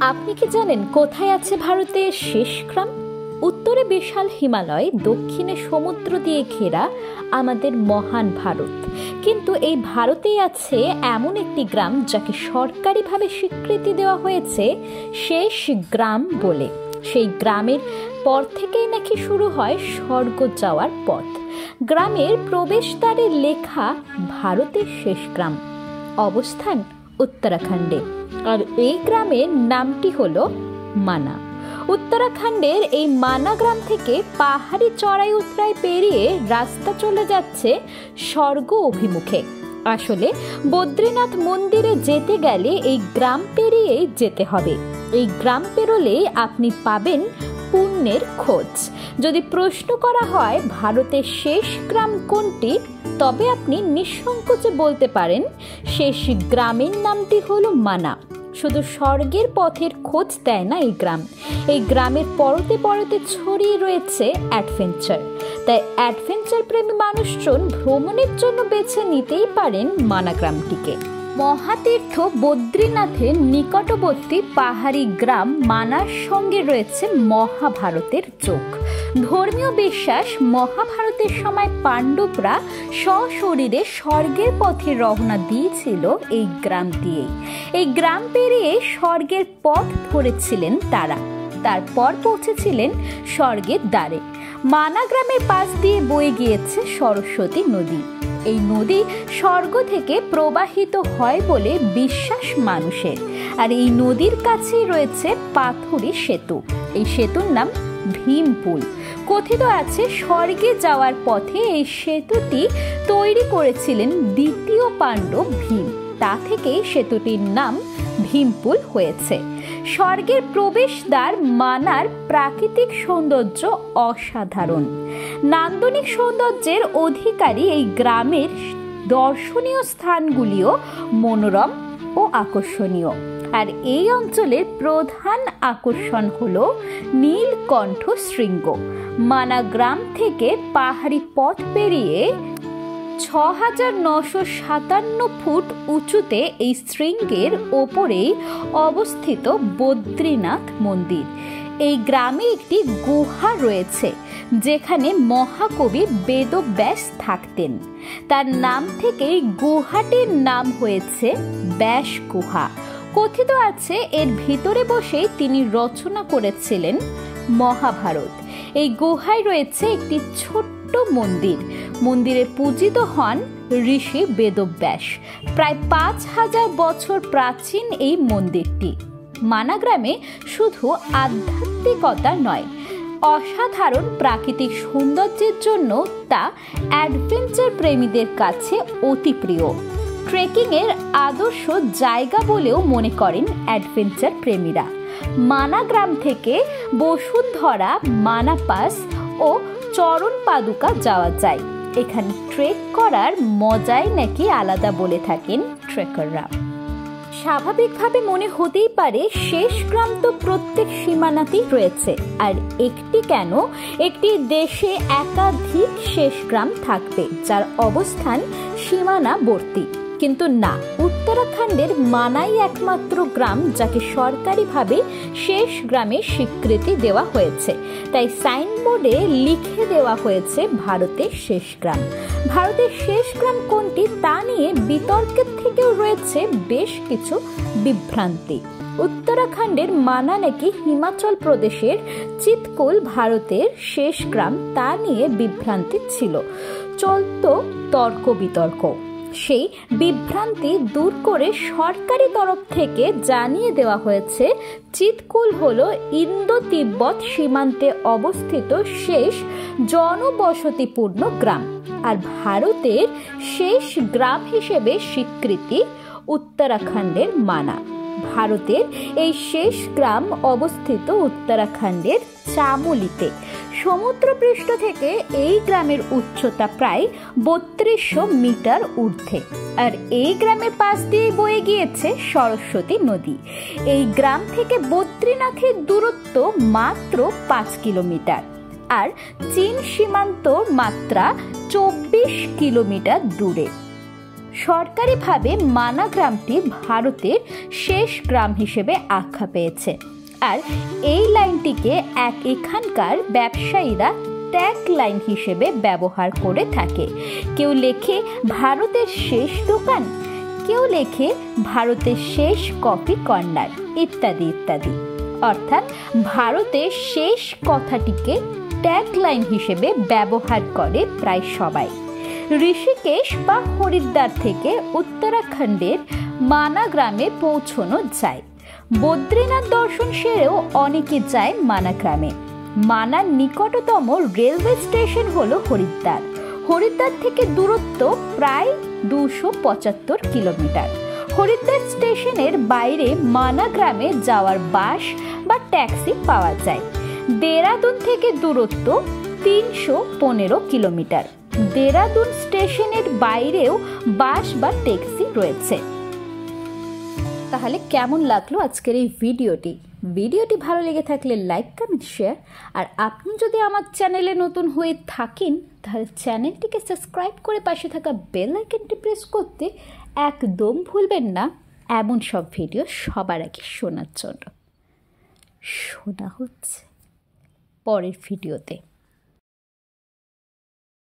আপনি কি জানেন কোথায় আছে ভারতের শেষ গ্রাম? উত্তরে বিশাল হিমালয়, দক্ষিণে সমুদ্র দিয়ে ঘেরা আমাদের মহান ভারত। কিন্তু এই ভারতেই আছে এমন একটি গ্রাম যাকে সরকারিভাবে স্বীকৃতি দেওয়া হয়েছে শেষ গ্রাম বলে। সেই গ্রামের পর থেকেই নাকি শুরু হয় স্বর্গ যাওয়ার পথ। গ্রামের প্রবেশদ্বারে লেখা ভারতের শেষ গ্রাম, অবস্থান উত্তরাখণ্ডে। আর এই গ্রামের নামটি হলো মানা। উত্তরাখণ্ডের এই মানা গ্রাম থেকে পাহাড়ি চড়াই উতরাই পেরিয়ে রাস্তা চলে যাচ্ছে স্বর্গ অভিমুখে। আসলে বদ্রীনাথ মন্দিরে যেতে গেলে এই গ্রাম পেরিয়েই যেতে হবে। এই গ্রাম পেরোলেই আপনি পাবেন পুণ্যের খোঁজ। যদি প্রশ্ন করা হয় ভারতের শেষ গ্রাম কোনটি, তবে আপনি নিঃসংকোচে বলতে পারেন শেষ গ্রামের নামটি হলো মানা। শুধু স্বর্গের পথের খোঁজ দেয় না এই গ্রাম, এই গ্রামের পরতে পরতে ছড়িয়ে রয়েছে অ্যাডভেঞ্চার। তাই অ্যাডভেঞ্চার প্রেমী মানুষজন ভ্রমণের জন্য বেছে নিতেই পারেন মানা গ্রামটিকে। মহাতীর্থ বদ্রীনাথের নিকটবর্তী পাহাড়ি গ্রাম মানার সঙ্গে রয়েছে মহাভারতের যোগ। ধর্মীয় বিশ্বাস, মহাভারতের সময় পাণ্ডবরা সশরীরে স্বর্গের পথে রওনা দিয়েছিল এই গ্রাম দিয়েই। এই গ্রাম পেরিয়ে স্বর্গের পথ ধরেছিলেন তারা, তারপর পৌঁছেছিলেন স্বর্গের দ্বারে। মানা গ্রামের পাশ দিয়ে বয়ে গিয়েছে সরস্বতী নদী। এই নদী স্বর্গ থেকে প্রবাহিত হয় বলে বিশ্বাস মানুষের। আর এই নদীর কাছেই রয়েছে পাথুরি সেতু। এই সেতুর নাম ভীমপুল। কথিত আছে স্বর্গে যাওয়ার পথে এই সেতুটি তৈরি করেছিলেন দ্বিতীয় পাণ্ডব ভীম। তা থেকেই সেতুটির নাম ভীমপুল হয়েছে। স্বর্গের প্রবেশদ্বার মানার প্রাকৃতিক সৌন্দর্য অসাধারণ। নান্দনিক সৌন্দর্যের অধিকারী এই গ্রামের দর্শনীয় স্থানগুলিও মনোরম ও আকর্ষণীয়। আর এই অঞ্চলের প্রধান আকর্ষণ হলো নীলকণ্ঠ শৃঙ্গ। মানা গ্রাম থেকে পাহাড়ি পথ পেরিয়ে ৬৯৫৭ ফুট উঁচুতে এই শৃঙ্গের ওপরেই অবস্থিত বদ্রীনাথ মন্দির। এই গ্রামে একটি গুহা রয়েছে যেখানে মহাকবি বেদব্যাস থাকতেন। তার নাম থেকেই গুহাটির নাম হয়েছে ব্যাস গুহা। কথিত আছে এর ভিতরে বসেই তিনি রচনা করেছিলেন মহাভারত। এই গুহায় রয়েছে একটি ছোট্ট মন্দির। মন্দিরে পূজিত হন ঋষি বেদব্যাস। প্রায় ৫০০০ বছর প্রাচীন এই মন্দিরটি। মানা গ্রামে শুধু আধ্যাত্মিকতা নয়, অসাধারণ প্রাকৃতিক সৌন্দর্যের জন্য তা অ্যাডভেঞ্চার প্রেমীদের কাছে অতি প্রিয়। ট্রেকিংয়ের আদর্শ জায়গা বলেও মনে করেন অ্যাডভেঞ্চার প্রেমীরা। মানা গ্রাম থেকে বসুন্ধরা, মানা পাস ও চরণ পাদুকা যাওয়া যায়। এখানে ট্রেক করার মজাই নাকি আলাদা বলে থাকেন ট্রেকাররা। স্বাভাবিকভাবে মনে হতেই পারে শেষ গ্রাম তো প্রত্যেক সীমানাতেই রয়েছে, আর একটি কেন, একটি দেশে একাধিক শেষ গ্রাম থাকবে যার অবস্থান সীমানাবর্তী। কিন্তু না, উত্তরাখণ্ডের মানাই একমাত্র গ্রাম যাকে সরকারিভাবে শেষ গ্রামের স্বীকৃতি দেওয়া হয়েছে। তাই সাইনবোর্ডে লিখে দেওয়া হয়েছে ভারতের শেষ গ্রাম। ভারতের শেষ গ্রাম কোনটি তা নিয়ে বিতর্কের থেকেও রয়েছে বেশ কিছু বিভ্রান্তি। উত্তরাখণ্ডের মানা নাকি হিমাচল প্রদেশের চিৎকুল ভারতের শেষ গ্রাম, তা নিয়ে বিভ্রান্তি ছিল, চলতো তর্ক বিতর্ক। সেই বিভ্রান্তি দূর করে সরকারি তরফ থেকে জানিয়ে দেওয়া হয়েছে চিৎকুল হলো ইন্দো তিব্বত সীমান্তে অবস্থিত শেষ জনবসতিপূর্ণ গ্রাম। আর ভারতের শেষ গ্রাম হিসেবে স্বীকৃতি উত্তরাখণ্ডের মানা। ভারতের এই শেষ গ্রাম অবস্থিত উত্তরাখণ্ডের চামোলিতে। সমুদ্রপৃষ্ঠ থেকে এই গ্রামের উচ্চতা প্রায় ৩২০০ মিটার ঊর্ধ্বে। আর এই গ্রামের পাশ দিয়ে বয়ে গিয়েছে সরস্বতী নদী। এই গ্রাম থেকে বদ্রীনাথের দূরত্ব মাত্র ৫ কিলোমিটার, আর চীন সীমান্তর মাত্রা ২৪ কিলোমিটার দূরে। সরকারিভাবে মানা গ্রামটি ভারতের শেষ গ্রাম হিসেবে আখ্যা পেয়েছে। আর এই লাইনটিকে এখানকার ব্যবসায়ীরা ট্যাগ লাইন হিসেবে ব্যবহার করে থাকে। কেউ লেখে ভারতের শেষ দোকান, কেউ লেখে ভারতের শেষ কফি কর্নার, ইত্যাদি ইত্যাদি। অর্থাৎ ভারতের শেষ কথাটিকে ট্যাগ লাইন হিসেবে ব্যবহার করে প্রায় সবাই। ঋষিকেশ বা হরিদ্বার থেকে উত্তরাখণ্ডের মানা গ্রামে পৌঁছানো যায়। বদ্রীনাথ দর্শন সেরেও অনেকে যায় মানা গ্রামে। মানার নিকটতম রেলওয়ে স্টেশন হলো হরিদ্বার। হরিদ্বার থেকে দূরত্ব প্রায় 275 কিলোমিটার। হরিদ্বার স্টেশনের বাইরে মানা গ্রামে যাওয়ার বাস বা ট্যাক্সি পাওয়া যায়। দেরাদুন থেকে দূরত্ব 315 কিলোমিটার। দেরাদুন স্টেশনের বাইরেও বাস বা ট্যাক্সি রয়েছে। তাহলে কেমন লাগলো আজকের এই ভিডিওটি ভালো লেগে থাকলে লাইক, কমেন্ট, শেয়ার। আর আপনি যদি আমার চ্যানেলে নতুন হয়ে থাকেন তাহলে চ্যানেলটিকে সাবস্ক্রাইব করে পাশে থাকা বেল আইকনটি প্রেস করতে একদম ভুলবেন না, এমন সব ভিডিও সবার আগে শোনার জন্য। শোনা হচ্ছে পরের ভিডিওতে।